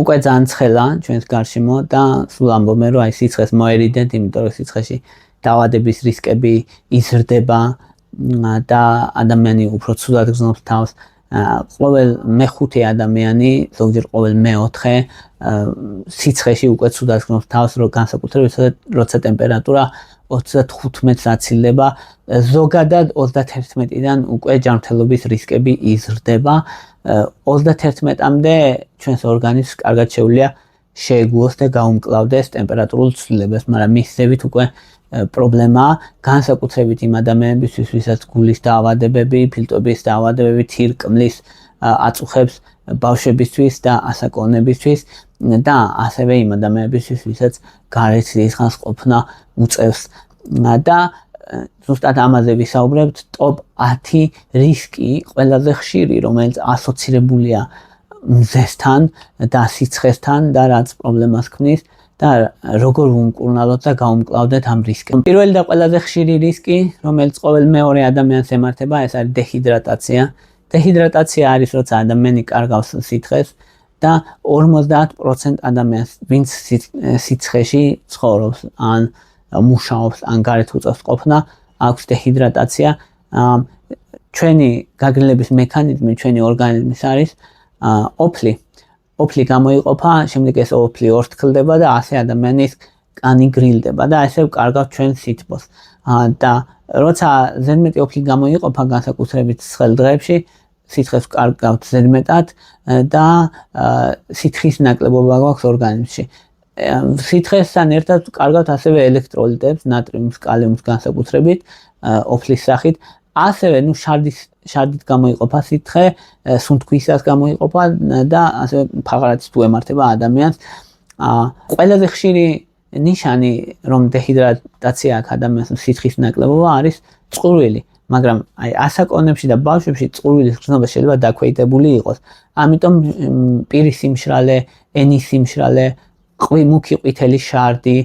უკვე ძალიან ცხელა ჩვენს გარშემო და სულ ამბობენ რომ აი სიცხეს მოერიდეთ, იმიტომ რომ სიცხეში დაავადების რისკები იზრდება და ადამიანი უფრო ცუდად გრძნობს თავს. ყოველ მეხუთე ადამიანი, ზოგჯერ ყოველ მეოთხე სიცხეში უკვე ცუდად გრძნობს თავს, რომ განსაკუთრებით როცა ტემპერატურა 35-ს აცილდება, ზოგადად 31-დან უკვე ჯანმრთელობის რისკები იზრდება. 31-მდე ჩვენს ორგანიზმს კარგად შეუძლია შეეგუოს და გაუმკლავდეს ტემპერატურულ ცვლილებას, მაგრამ მისდევით უკვე პრობლემაა განსაკუთრებით იმ ადამიანებისთვის, ვისაც გულის დაავადებები, ფილტვების დაავადებები, თირკმლის აწუხებს, ბავშვებისთვის და ასაკონებისთვის და ასევე იმ ადამიანებისთვის, ვისაც გარეთ ხანს ყოფნა უწევს და ზუსტად ამაზე ვისაუბრებთ, ტოპ 10 რისკი ყველაზე ხშირი, რომელიც ასოცირებულია მზესთან და სიცხესთან და რაც პრობლემას ქმნის და როგორ ვუმკურნალოთ და გავუმკლავდეთ ამ რისკებს. პირველი და ყველაზე ხშირი რისკი, რომელიც ყოველ მეორე ადამიანს ემართება, ეს არის დეჰიდრატაცია. დეჰიდრატაცია არის, როცა ადამიანი კარგავს სიცხეს და 50% ადამიანს, ვინც სიცხეში ცხოვრობს, ან მუშაობს, ან გარეთ უწევს ყოფნა, აქვს დეჰიდრატაცია. ჩვენი გაგრილების მექანიზმი, ჩვენი ორგანიზმის არის ოფლი. ოფლი გამოიყოფა, შემდეგ ეს ოფლი ორთქლდება და ასე ადამიანის კანი გრილდება და ესე ვკარგავთ ჩვენ სითბოს. და როცა ზედმეტი ოფლი გამოიყოფა განსაკუთრებით ცხელ დღეებში, სიცხეს ვკარგავთ ზედმეტად და სითხის ნაკლებობა გვაქვს ორგანიზმში. სითხესთან ერთად ვკარგავთ ასევე ელექტროლიტებს, ნატრიუმს, კალიუმს განსაკუთრებით ოფლის სახით. ასევე შარდით გამოიყოფა სითხე, სუნთქვისას გამოიყოფა და ასევე ფაღარათის თუ ემართება ადამიანს. ყველაზე ხშირი ნიშანი, რომ დეჰიდრატაცია აქვს ადამიანს სითხის ნაკლებობა არის წყურვილი, მაგრამ აი ასაკონებში და ბავშვებში წყურვილის გრძნობა შეიძლება დაქვეითებული იყოს. ამიტომ პირის სიმშრალე, ენის სიმშრალე, მუქი ყვითელი შარდი,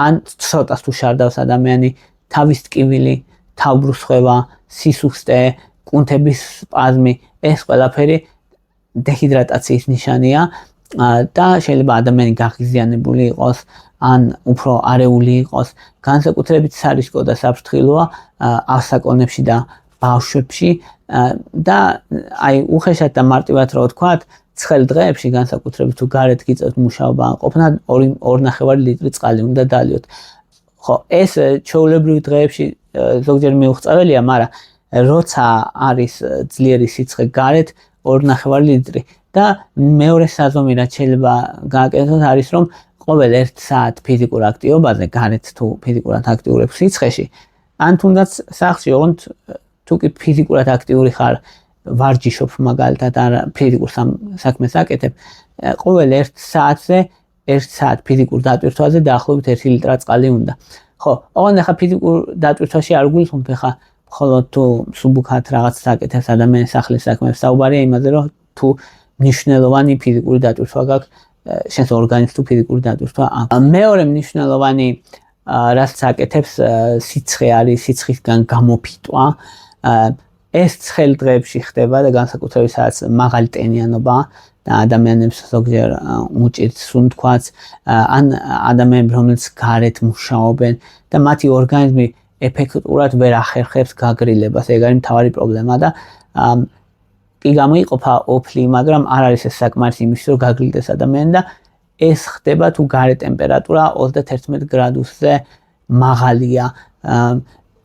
ან ცოტას თუ შარდავს ადამიანი, თავის ტკივილი, თავბრუსხვევა, სისუსტე, კუნთების სპაზმი, ეს ყველაფერი დეჰიდრატაციის ნიშანია და შეიძლება ადამიანი გაღიზიანებული იყოს, ან უფრო არეული იყოს. განსაკუთრებით სარისკო და საფრთხილოა ასაკონებში და ბავშვებში და აი უხეშად და მარტივად რო ვთქვათ, ცხელ დღეებში განსაკუთრებით თუ გარეთ გიწევთ მუშაობა ან ყოფნა 2.5 ლიტრი წყალი უნდა დალიოთ. ხო, ეს ჩვეულებრივ დღეებში ზოგჯერ მიუღწეველია, მაგრამ როცა არის ძლიერი სიცხე გარეთ 2.5 ლიტრი და მეორე საზომი რაც შეიძლება გააკეთოთ არის რომ ყოველ 1 საათ ფიზიკურ აქტივობაზე გარეთ თუ ფიზიკურად აქტიურებ სიცხეში, ან თუნდაც სახლში, ოღონდ თუ კი ფიზიკურად აქტიური ხარ, ვარჯიშობ მაგალითად არ ფიზიკურ საქმეს აკეთებ, ყოველ 1 საათზე 1 საათ ფიზიკურ დატვირთვაზე დაახლოებით 1 ლიტრა წყალი უნდა. ხო, ოღონდ ახლა ფიზიკურ დატვირთვაში არ გულისხმობ ახლა მხოლოდ თუ სუბუქად რაღაც საკეთებს ადამიანის სახლის საქმეებს, საუბარია იმაზე, რომ თუ მნიშვნელოვანი ფიზიკური დატვირთვა გაქვს, შენს ორგანიზმს თუ ფიზიკური დატვირთვა აქვს. მეორე მნიშვნელოვანი რაც აკეთებს სიცხე არის, სიცხისგან გამოფიტვა. ეს ცხელ დღეებში ხდება და განსაკუთრებით სადაც მაღალი ტენიანობა და ადამიანებს ზოგჯერ უჭირთ სუნთქვაც, ან ადამიანები რომლებიც გარეთ მუშაობენ და მათი ორგანიზმი ეფექტურად ვერ ახერხებს გაგრილებას, ეგ არის მთავარი პრობლემა და კი გამოიყოფა ოფლი, მაგრამ არ არის ეს საკმარისი იმისთვის, რომ გაგრილდეს ადამიანი და ეს ხდება თუ გარეთ ტემპერატურა 31 გრადუსზე მაღალია.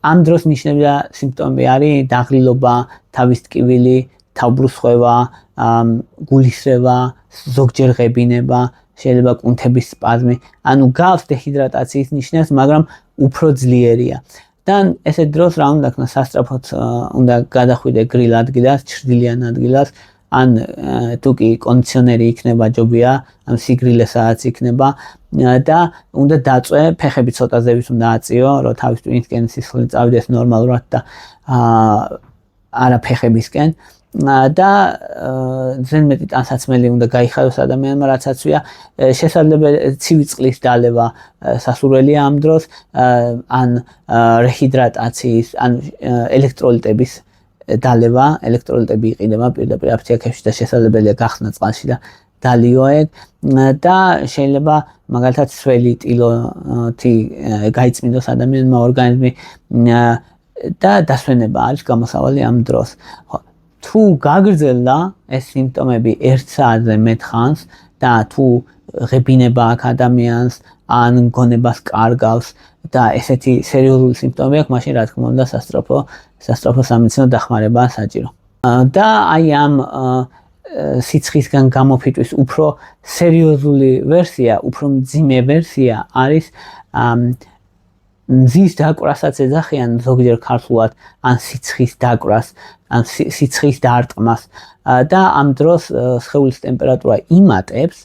ამ დროს ნიშნები და სიმპტომები არის დაღრილობა, თავის ტკივილი, თავბრუსხვევა, გულისრევა, ზოგჯერ ღებინება, შეიძლება კუნთების სპაზმი, ანუ გავს დეჰიდრატაციის ნიშნებს, მაგრამ უფრო ძლიერია. და ესეთ დროს რა უნდა ქნა, სასწრაფოდ უნდა გადახვიდე გრილ ადგილას, ჩრდილიან ადგილას, ან თუ კი კონდიციონერი იქნება ჯობია, ან სიგრილესაც იქნება და უნდა დაწვე, ფეხები ცოტა ზევით უნდა აწიო, რომ თავის ტვინისკენ სისხლი წავიდეს ნორმალურად და არა ფეხებისკენ და ზედმეტი ტანსაცმელი უნდა გაიხადოს ადამიანმა, რაც აცვია, შესაძლებელი ცივი წყლის დალევა სასურველია ამ დროს, ან რეჰიდრატაციის, ან ელექტროლიტების დალევა, ელექტროლიტები იყიდება პირდაპირ აფთიაქებში და შესაძლებელია გახსნა წყალში და დალიო ეგ და შეიძლება მაგალითად სველი ტილოთი გაიწმინდოს ადამიანმა ორგანიზმი და დასვენება არის გამოსავალი ამ დროს. თუ გაგრძელდა ეს სიმპტომები 1 საათზე მეტ ხანს და თუ ღებინება აქვს ადამიანს ან გონებას კარგავს და ესეთი სერიოზული სიმპტომები აქვს, მაშინ რა თქმა უნდა სასწრაფო სამედიცინო დახმარებაა საჭირო. და აი ამ სიცხისგან გამოფიტვის უფრო სერიოზული ვერსია, უფრო მძიმე ვერსია არის მზის დაკვრასაც ეძახიან ზოგჯერ ქართულად ან სიცხის დაკვრას, ან სიცხის დარტყმას და ამ დროს სხეულის ტემპერატურა იმატებს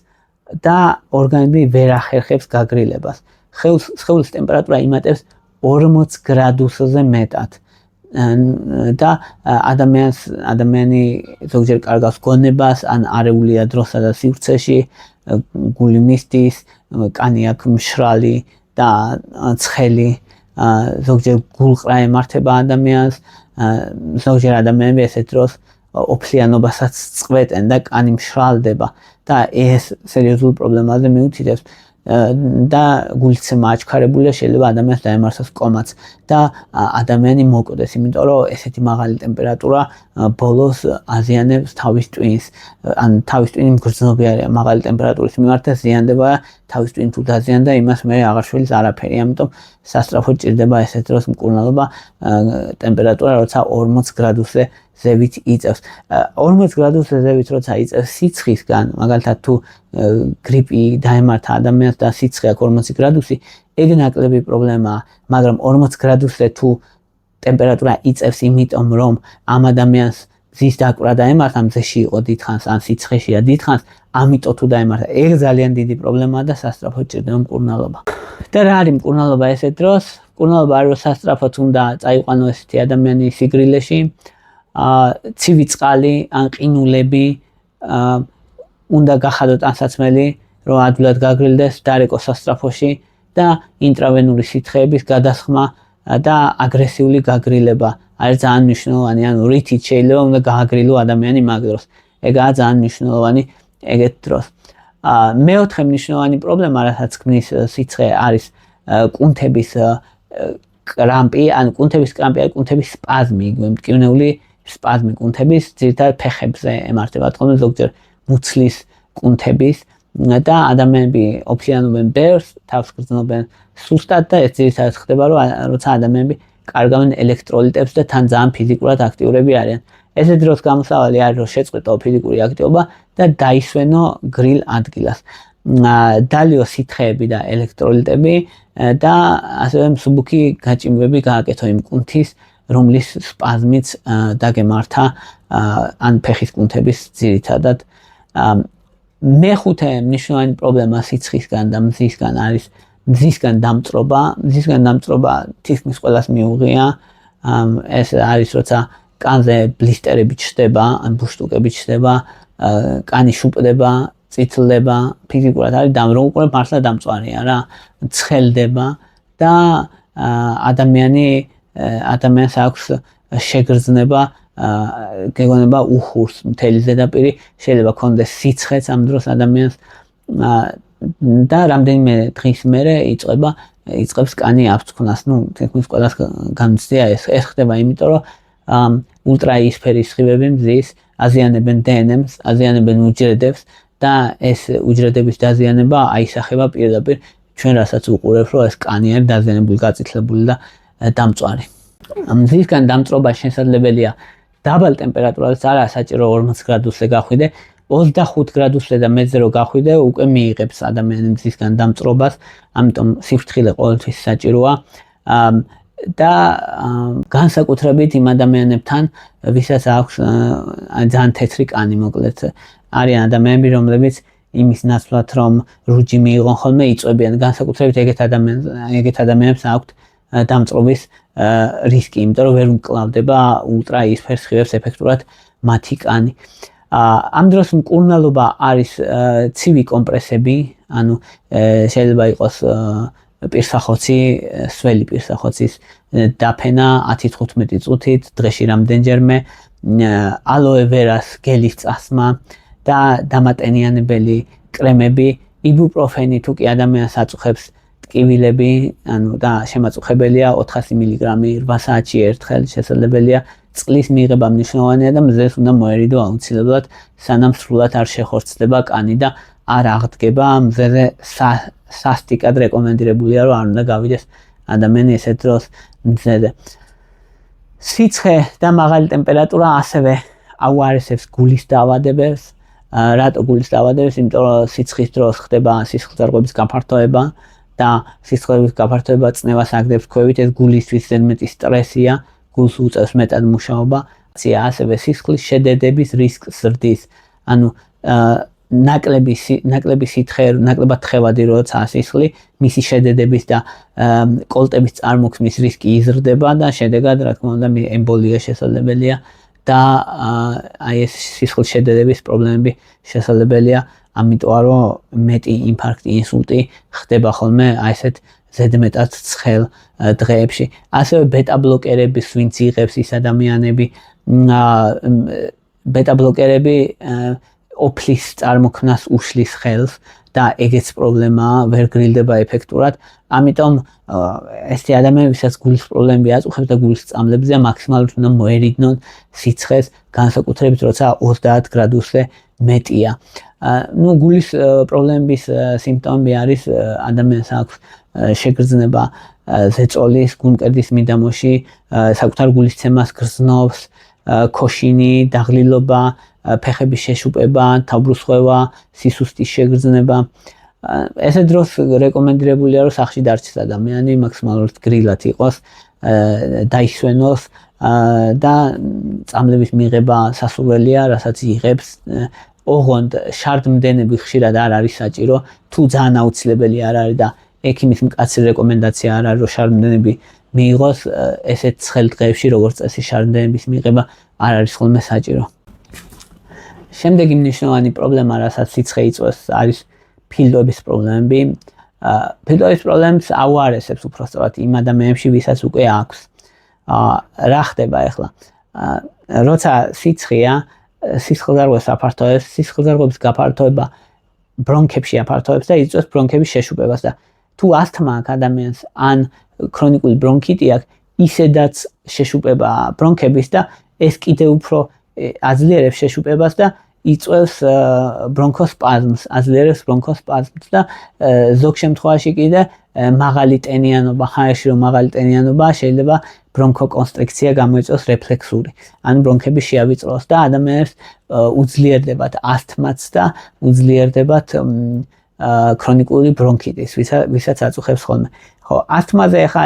და ორგანიზმი ვერ ახერხებს გაგრილებას. სხეულის ტემპერატურა იმატებს 40 გრადუსზე მეტად. და ადამიანი ზოგჯერ კარგავს გონებას, ან არეულია დროსა და სივრცეში, გული მისდის, კანი აქვს მშრალი და ცხელი, ზოგჯერ გულყრა ემართება ადამიანს, ზოგჯერ ადამიანები ესეთ დროს ოფლიანობასაც წყვეტენ და კანი მშრალდება და ეს სერიოზულ პრობლემაზე მიუთითებს. და გულისცემა აჩქარებულია, შეიძლება ადამიანს დაემართოს კომაც და ადამიანი მოკვდეს, იმიტომ რომ ესეთი მაღალი ტემპერატურა ბოლოს აზიანებს თავის ტვინს, ან თავის ტვინი მგრძნობიარეა მაღალი ტემპერატურის მიმართ და ზიანდება თავის ტვინი თუ დაზიანდა, იმას მე აღარ შველის არაფერი, ამიტომ სასწრაფოდ ჭირდება ესეთ დროს მკურნალობა ტემპერატურა, როცა 40 გრადუსზე ზევით იწევს. 40 გრადუსზე ზევით როცა იწევს სიცხისგან, მაგალითად თუ გრიპი დაემართა ადამიანს და სიცხე აქვს 40 გრადუსი, ეგ ნაკლები პრობლემაა, მაგრამ 40 გრადუსზე თუ ტემპერატურა იწევს, იმიტომ რომ ამ ადამიანს მზის დაკვრა დაემართა, მზეში იყო დიდხანს, ან სიცხეშია დიდხანს, ამიტომ თუ დაემართა, ეგ ძალიან დიდი პრობლემაა და სასწრაფოდ ჭირდება მკურნალობა. და რა არის მკურნალობა ესეთ დროს? მკურნალობა არის რომ სასწრაფოდ უნდა წაიყვანო ესეთი ადამიანი სიგრილეში, ცივი წყალი ან ყინულები, უნდა გახადოთ ანსაცმელი, რომ ადვილად გაგრილდეს, დარეკო სასწრაფოში და ინტრავენური სითხეების გადასხმა და აგრესიული გაგრილება არის ძალიან მნიშვნელოვანი, ანუ რითიც შეიძლება უნდა გააგრილო ადამიანი მაგ დროს. ეგაა ძალიან მნიშვნელოვანი ეგეთ დროს. მეოთხე მნიშვნელოვანი პრობლემა, რასაც ქმნის სიცხე, არის კუნთების კრამპი, ან კუნთების კრამპი არის კუნთების სპაზმი, მტკივნეული სპაზმი კუნთების, ძირითადად ფეხებზე ემართება, თქო ზოგჯერ მუცლის კუნთების და ადამიანები ოფლიანობენ ბევრს, თავს გრძნობენ სუსტად და ეს ძირითადად ხდება, როცა ადამიანები კარგავენ ელექტროლიტებს და თან ძალიან ფიზიკურად აქტიურები არიან. ესეთ დროს გამოსავალი არის, რომ შეწყვეტო ფიზიკური აქტივობა და დაისვენო გრილ ადგილას. დალიო სითხეები და ელექტროლიტები და ასევე მსუბუქი გაჭიმვები გააკეთო იმ კუნთის, რომლის სპაზმიც დაგემართა ან ფეხის კუნთების ძირითადად. მეხუთე მნიშვნელოვანი პრობლემა სიცხისგან და მზისგან არის მზისგან დამწრობა. მზისგან დამწრობა თითქმის ყველას მიუღია. ეს არის, როცა კანზე ბლისტერები ჩნდება, ან ბუშტუკები ჩნდება, კანი შუპდება, წითლდება, ფიზიკურად არის დამროუკრე მართლა დამწვარია რა, ცხელდება და ადამიანს აქვს შეგრძნება, გეგონება უხურს მთელი ზედაპირი, შეიძლება ქონდეს სიცხეც ამ დროს ადამიანს და რამდენიმე დღის მერე იწყებს კანი აფრთხვნას. თითქმის ყველას გამცდია ეს ხდება, იმიტომ რომ ულტრაიისფერის სხივები მზის აზიანებენ დნმ-ს, აზიანებენ უჯრედებს და ეს უჯრედების დაზიანება აისახება პირდაპირ ჩვენ რასაც უყურებთ, რომ ეს კანი არის დაზიანებული, გაწითლებული და დამწვარი. მზისგან დამწრობა შესაძლებელია დაბალ ტემპერატურაზე, არაა საჭირო 40 გრადუსზე გახვიდე, 25 გრადუსზე და მეტზე რო გახვიდე, უკვე მიიღებს ადამიანი მზისგან დამწრობას, ამიტომ სიფრთხილე ყოველთვის საჭიროა. და განსაკუთრებით იმ ადამიანებთან, ვისაც აქვს ძალიან თეთრი კანი, მოკლედ არიან ადამიანები, რომლებიც იმის ნაცვლად, რომ რუჯი მიიღონ ხოლმე, იწვევიან. განსაკუთრებით ეგეთ ადამიანებს აქვთ დამწრობის რისკი, იმიტომ რომ ვერ უმკლავდება ულტრაიისფერ სხივებს ეფექტურად მათი კანი. ამ დროს მკურნალობა არის ცივი კომპრესები, ანუ შეიძლება იყოს პირსახოცი, სველი პირსახოცის დაფენა 10-15 წუთით, დღეში რამდენჯერმე, ალოე ვერას გელის წასმა და დამატენიანებელი კრემები, იბუპროფენი თუ კი ადამიანს აწუხებს ტკივილები, ანუ და შემაწუხებელია 400 მგ 8 საათში ერთხელ შესაძლებელია წყლის მიღება მნიშვნელოვანია და მზეს უნდა მოერიდო აუცილებლად, სანამ სრულად არ შეხორცდება კანი და არ აღდგება მზეზე სასტიკად რეკომენდირებულია რომ არ უნდა გავიდეს ადამიანი ესეთ დროს მზეზე. სიცხე და მაღალი ტემპერატურა ასევე აუარესებს გულის დაავადებებს. რატო გულის დაავადებებს? იმიტომ რომ სიცხის დროს ხდება სისხლძარღვების გაფართოება და სისხლძარღვების გაფართოება წნევას აგდებს ქვევით, ეს გულისთვის ზედმეტი სტრესია, გულს უწევს მეტად მუშაობა, ასევე სისხლის შედედების რისკს ზრდის. ანუ ნაკლები სითხე, ნაკლებად თხევადი როდესაც სისხლი, მისი შედედების და კოლტების წარმოქმნის რისკი იზრდება და შედეგად, რა თქმა უნდა, ემბოლია შესაძლებელია და აი ეს სისხლის შედედების პრობლემები შესაძლებელია, ამიტომ რომ მეტი ინფარქტი, ინსულტი ხდება ხოლმე აი ესეთ ზედმეტად ცხელ დღეებში. ასევე ბეტა ბლოკერების ვინც იღებს ის ადამიანები, ბეტა ბლოკერები ოფლის წარმოქმნას უშლის ხელს და ეგეც პრობლემაა, ვერ გრილდება ეფექტურად. ამიტომ ესეთი ადამიანები, ვისაც გულის პრობლემები აწუხებს და გულის წამლებზეა, მაქსიმალურად უნდა მოერიდნენ სიცხეს, განსაკუთრებით როცა 30 გრადუსზე მეტია. გულის პრობლემების სიმპტომები არის ადამიანს აქვს შეგრძნება ზეწოლის, გულმკერდის მიდამოში, საკუთარ გულისცემას გრძნობს, ქოშინი, დაღლილობა, ფეხების შეშუპება, თავბრუსხვევა, სისუსტის შეგრძნება. ესეთ დროს რეკომენდირებულია რომ სახლში დარჩეს ადამიანი, მაქსიმალურად გრილად იყოს, დაისვენოს და წამლების მიღება სასურველია, რასაც იღებს. ოღონდ შარდმდენები ხშირად არ არის საჭირო, თუ ძალიან აუცილებელი არ არის და ექიმის მკაცრი რეკომენდაცია არ არის რომ შარდმდენები მიიღოს, ესეთ ცხელ დღეებში როგორც წესი შარდმდენების მიღება არ არის ხოლმე საჭირო. შემდეგი მნიშვნელოვანი პრობლემა, რასაც სიცხე იწვევს, არის ფილტვების პრობლემები. ფილტვების პრობლემებს აუარესებს უпростоრად იმ ადამიანებში, ვისაც უკვე აქვს. რა ხდება ახლა? როცა სიცხეა, სისხლძარღვებს აფართოებს, სისხლძარღვების გაფართოება ბრონქებში აფართოებს და იწვევს ბრონქების შეშუპებას და თუ ასთმა აქვს ადამიანს ან ქრონიკული ბრონქიტი აქვს, ისედაც შეშუპება ბრონქების და ეს კიდევ უფრო აძლიერებს შეშუპებას და იწვევს ბრონქოსპაზმს, აძლიერებს ბრონქოსპაზმს და ზოგ შემთხვევაში კიდე მაღალი ტენიანობა, ჰაერში რომ მაღალი ტენიანობა შეიძლება ბრონქოკონსტრიქცია გამოიწვევს რეფლექსური. ანუ ბრონქები შეავიწროს და ადამიანებს უძლიერდებათ ასთმაც და უძლიერდებათ ქრონიკული ბრონქიტის, ვისაც აწუხებს ხოლმე. ხო, ასთმაზე ახლა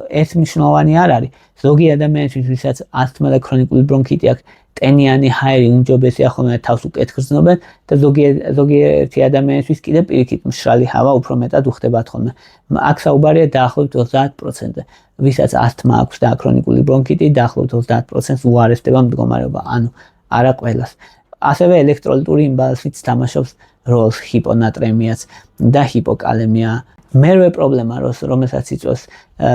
ეს მნიშვნელოვანი არ არის. ზოგი ადამიანისთვის, ვისაც ასთმა და ქრონიკული ბრონქიტი აქვს, ტენიანი ჰაერი უმჯობესია ხოლმე თავს უკეთ გრძნობენ და ზოგიერთი ადამიანისთვის კიდე პირიქით მშრალი ჰავა უფრო მეტად უხდებათ ხოლმე. აქ საუბარია დაახლოებით 30%-ზე. ვისაც ასთმა აქვს და ქრონიკული ბრონქიტი, დაახლოებით 30%-ს უარესდება მდგომარეობა, ანუ არა ყველას. ასევე ელექტროლიტური იმბალანსიც თამაშობს როლს, ჰიპონატრემიაც და ჰიპოკალემია. მერვე პრობლემა, რომელსაც იწვევს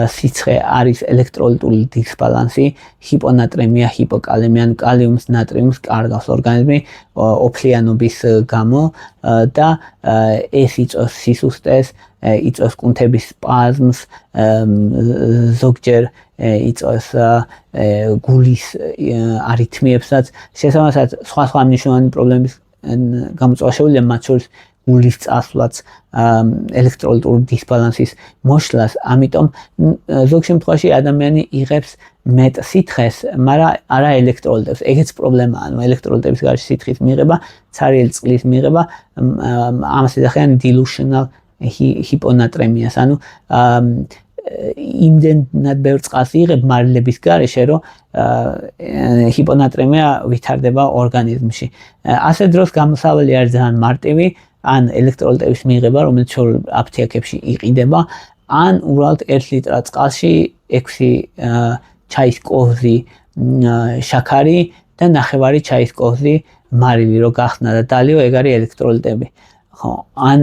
სიცხე, არის ელექტროლიტული დისბალანსი, ჰიპონატრემია, ჰიპოკალემია, კალიუმს, ნატრიუმს კარგავს ორგანიზმი ოფლიანობის გამო და ეს იწვევს სისუსტეს, იწვევს კუნთების სპაზმს, ზოგჯერ იწვევს გულის არითმიებსაც, შესაბამისად სხვა მნიშვნელოვანი პრობლემების გამოწვევა შეუძლია, მათ შორის გულის წასვლაც, ელექტროლიტური დისბალანსის მოშლას, ამიტომ ზოგ შემთხვევაში ადამიანი იღებს მეტ სითხეს, მაგრამ არა ელექტროლიტებს. ეგეც პრობლემაა, ანუ ელექტროლიტების გარშე სითხის მიღება, ცარიელი წყლის მიღება, ამას ეძახიან dilutional ჰიპონატრემიას, ანუ იმდენად ბევრ წყალს იღებ მარილების გარეშე, რომ ჰიპონატრემია ვითარდება ორგანიზმში. ასე დროს გამოსავალი არის ძალიან მარტივი, ან ელექტროლიტების მიღება, რომელიც აფთიაქებში იყიდება, ან უბრალოდ 1 ლიტრ წყალში 6 ჩაის კოვზი შაქარი და 9 ჩაის კოვზი მარილი რო გახსნა და დალიო, ეგ არის ელექტროლიტები. ხო, ან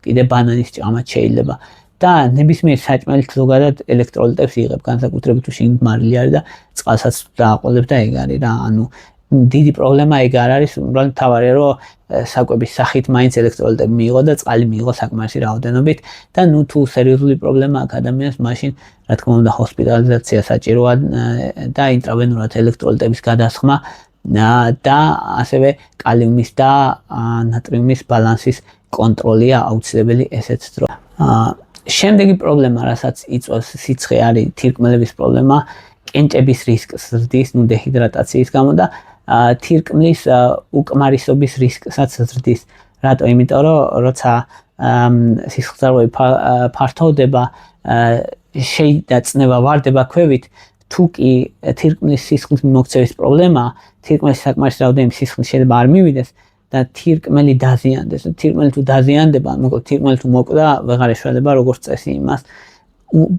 კიდე ბანანის ჭამაც შეიძლება. და ნებისმიერ საჭმელით ზოგადად ელექტროლიტებს იღებ, განსაკუთრებით თუ შიგნით მარილი არის და წყალსაც დააყოლებ და ეგ არის რა, ანუ დიდი პრობლემა ეგ არ არის, უბრალოდ თავარია რომ საკვების სახით მაინც ელექტროლიტები მიიღო და წყალი მიიღო საკმარისი რაოდენობით და ნუ თუ სერიოზული პრობლემა აქვს ადამიანს, მაშინ რა თქმა უნდა ჰოსპიტალიზაცია საჭიროა და ინტრავენურად ელექტროლიტების გადასხმა და ასევე კალიუმის და ნატრიუმის ბალანსის კონტროლია აუცილებელი ესეც დრო. შემდეგი პრობლემა, რასაც იწვევს სიცხე, არის თირკმელების პრობლემა, კენჭების რისკს ზრდის, ნუ დეჰიდრატაციის გამო და თირკმლის უკმარისობის რისკსაც ზრდის. რატო? იმიტომ რომ როცა სისხლძარღვები ფართოვდება, და წნევა ვარდება ქვევით, თუ კი თირკმლის სისხლის მიმოქცევის პრობლემა, თირკმლის საკმარისი რაოდენობის სისხლი შეიძლება არ მივიდეს და თირკმელი დაზიანდეს. თირკმელი თუ დაზიანდება, მოკლედ თირკმელი თუ მოკვდა, ვეღარ ეშველება როგორც წესი იმას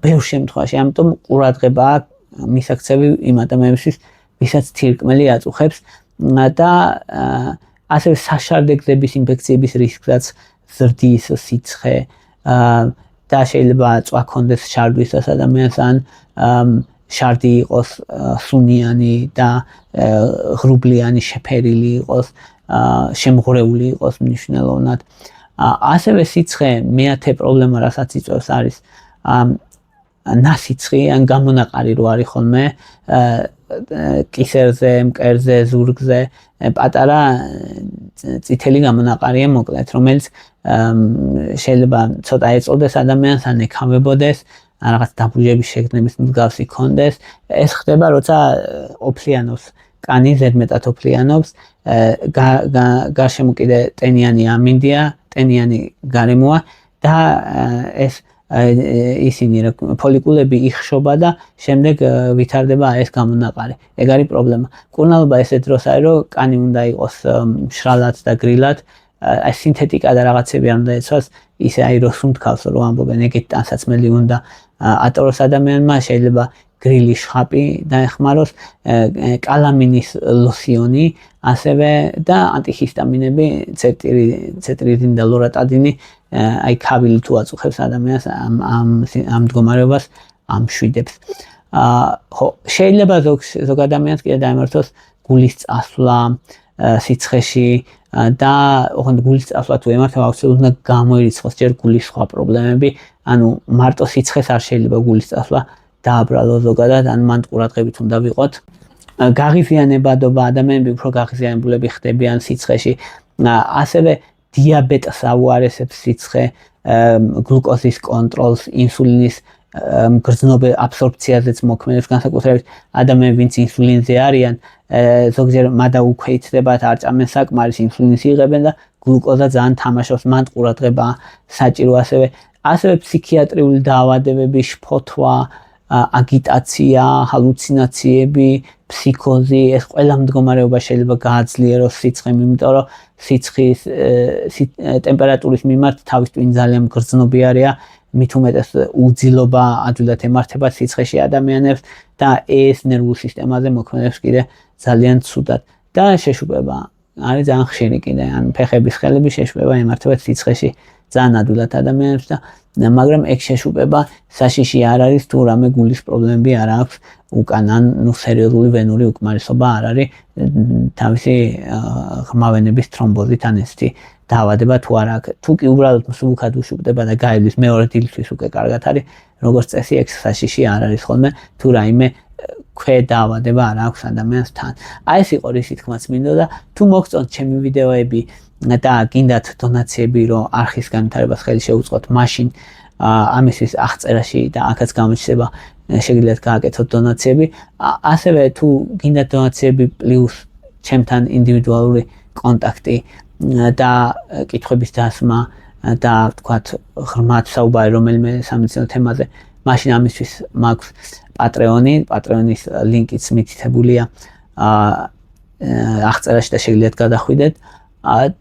ბევრ შემთხვევაში. ამიტომ ყურადღება აქვს მისაქცევი იმ ადამიანებისთვის, ვისაც თირკმელი აწუხებს და ასევე საშარდე გზების ინფექციების რისკსაც ზრდის სიცხე და შეიძლება წვა ქონდეს შარდვისას ადამიანს ან შარდი იყოს სუნიანი და ღრუბლიანი შეფერილი იყოს, შემღვრეული იყოს მნიშვნელოვნად. ასევე სიცხე მეათე პრობლემა, რასაც იწვევს არის ნასიცხი ან გამონაყარი რო არის ხოლმე კისერზე, მკერდზე, ზურგზე პატარა წითელი გამონაყარია მოკლედ, რომელიც შეიძლება ცოტა ეწოდეს ადამიანს ან ეკავებოდეს, რაღაც დაბუჟების შეგრძნების მსგავსი ქონდეს. ეს ხდება, როცა ოფლიანობს კანი, ზედმეტად ოფლიანობს, გარშემო კიდე ტენიანი ამინდია, ტენიანი გარემოა და ეს ისინი ფოლიკულები იხშობა და შემდეგ ვითარდება ეს გამონაყარი. ეგ არის პრობლემა. მკურნალობა ესე დროს არის, რომ კანი უნდა იყოს მშრალად და გრილად, აი სინთეტიკა და რაღაცები არ უნდა ეცვას, ისე აი რო სუნთქავს რომ ამბობენ, ეგეთ ტანსაცმელი უნდა ატაროს ადამიანმა, შეიძლება გრილი შხაპი დაეხმაროს, კალამინის ლოსიონი, ასევე და ანტიჰისტამინები, ცეტრიდინი და ლორატადინი, აი ქავილი თუ აწუხებს ადამიანს ამ მდგომარეობას ამშვიდებს. ხო, შეიძლება ზოგ ადამიანს კიდე დაემართოს გულის წასვლა სიცხეში და ოღონდ გულის წასვლა თუ ემართა, აუცილებლად უნდა გამოირიცხოს ჯერ გულის სხვა პრობლემები, ანუ მარტო სიცხეს არ შეიძლება გულის წასვლა დააბრალოს ზოგადად, ან მან ყურადღებით უნდა ვიყოთ. გაღიზიანებადობა, ადამიანები უფრო გაღიზიანებულები ხდებიან სიცხეში, ასევე დიაბეტს აუარესებს სიცხე, გლუკოზის კონტროლს, ინსულინის მგრძნობელ აბსორბციაზეც მოქმედებს, განსაკუთრებით ადამიანები, ვინც ინსულინზე არიან, ზოგჯერ მადა უქვეითდებათ, არ ჭამენ საკმარის, ინსულინს იღებენ და გლუკოზა ძალიან თამაშობს, მან ყურადღება საჭირო. ასევე ფსიქიატრიული დაავადებები, შფოთვა, აგიტაცია, ჰალუცინაციები, ფსიქოზი, ეს ყველა მდგომარეობა შეიძლება გააძლიეროს სიცხემ, იმიტომ რომ სიცხის ტემპერატურის მიმართ თავის ტვინი ძალიან მგრძნობი არის, მით უმეტეს უძილობა ადვილად ემართება სიცხეში ადამიანებს და ეს ნერვულ სისტემაზე მოქმედებს კიდე ძალიან ცუდად. და შეშუპება არის ძალიან ხშირი კიდე, ან ფეხების ხელების შეშუპება ემართება სიცხეში ძალიან ადვილად ადამიანებს და მაგრამ ეგ შეშუპება საშიში არ არის თუ რამე გულის პრობლემები არ აქვს უკან, ან ნუ სერიოზული ვენური უკმარისობა არ არის თავისი ღრმავენების თრომბოზით ან ესეთი დაავადება თუ არ აქვს. თუ კი უბრალოდ მსუბუქად უშუპდება და გაივლის მეორე დილისთვის უკვე კარგად არის, როგორც წესი ეგ საშიში არ არის ხოლმე თუ რაიმე დაავადება არ აქვს ადამიანს თან. აი ეს იყო რისი თქმაც მინდოდა. თუ მოგწონთ ჩემი ვიდეოები და გინდათ დონაციები, რომ არხის განვითარებას ხელი შეუწყოთ, მაშინ ამისთვის აღწერაში და აქაც გამოჩნდება შეგიძლიათ გააკეთოთ დონაციები. ასევე თუ გინდათ დონაციები პლუს ჩემთან ინდივიდუალური კონტაქტი და კითხვების დასმა და თქვათ ღრმად საუბარი რომელიმე სამეცნიერო თემაზე, მაშინ ამისთვის მაქვს პატრეონის ლინკიც მითითებულია აღწერაში და შეგიძლიათ გადახვიდეთ.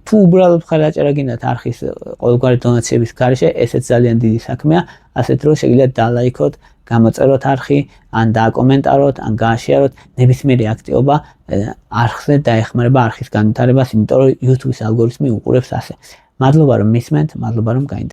თუ უბრალოდ ხარაჭერა გინდათ არხის ყოველგვარი დონაციების გარეშე, ესეც ძალიან დიდი საქმეა, ასეთ რომ შეგიძლიათ დალაიქოთ, გამოწეროთ არხი, ან დააკომენტაროთ, ან გააშიაროთ. ნებისმიერი აქტივობა არხზე დაეხმარება არხის განვითარებას, იმიტომ რომ YouTube-ის ალგორითმი უყურებს ასე. მადლობა რომ მისმენთ, მადლობა რომ გაინტერესებთ.